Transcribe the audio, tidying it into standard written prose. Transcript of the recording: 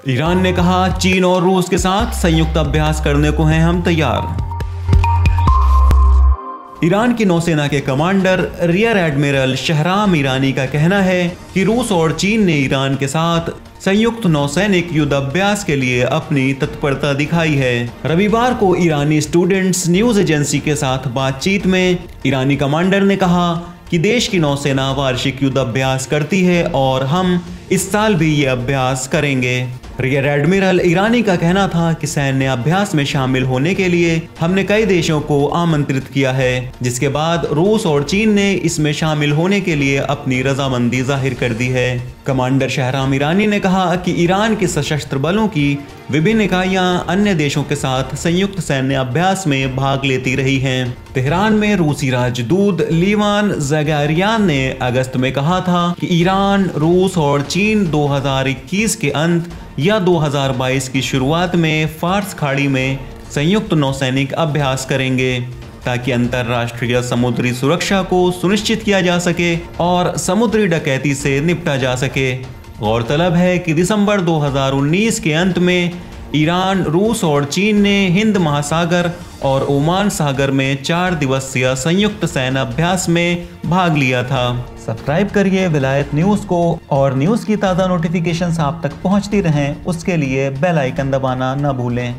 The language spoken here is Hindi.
ईरान ने कहा, चीन और रूस के साथ संयुक्त अभ्यास करने को हैं हम तैयार। ईरान की नौसेना के कमांडर रियर एडमिरल शहराम ईरानी का कहना है कि रूस और चीन ने ईरान के साथ संयुक्त नौसैनिक युद्ध अभ्यास के लिए अपनी तत्परता दिखाई है। रविवार को ईरानी स्टूडेंट्स न्यूज एजेंसी के साथ बातचीत में ईरानी कमांडर ने कहा कि देश की नौसेना वार्षिक युद्ध अभ्यास करती है और हम इस साल भी ये अभ्यास करेंगे। रियर एडमिरल ईरानी का कहना था कि सैन्य अभ्यास में शामिल होने के लिए हमने कई देशों को आमंत्रित किया है, जिसके बाद रूस और चीन ने इसमें शामिल होने के लिए अपनी रजामंदी जाहिर कर दी है। कमांडर शहराम ईरानी ने कहा कि ईरान के सशस्त्र बलों की विभिन्न इकाइयां अन्य देशों के साथ संयुक्त सैन्य अभ्यास में भाग लेती रही हैं। तेहरान में रूसी राजदूत लीवान ज़गारियान ने अगस्त में कहा था कि ईरान, रूस और चीन 2021 के अंत या 2022 की शुरुआत में फार्स खाड़ी में संयुक्त नौसैनिक अभ्यास करेंगे ताकि अंतर्राष्ट्रीय समुद्री सुरक्षा को सुनिश्चित किया जा सके और समुद्री डकैती से निपटा जा सके। गौरतलब है कि दिसंबर 2019 के अंत में ईरान, रूस और चीन ने हिंद महासागर और ओमान सागर में 4 दिवसीय संयुक्त सैन्य अभ्यास में भाग लिया था। सब्सक्राइब करिए विलायत न्यूज़ को और न्यूज़ की ताज़ा नोटिफिकेशंस आप तक पहुंचती रहें, उसके लिए बेल आइकन दबाना न भूलें।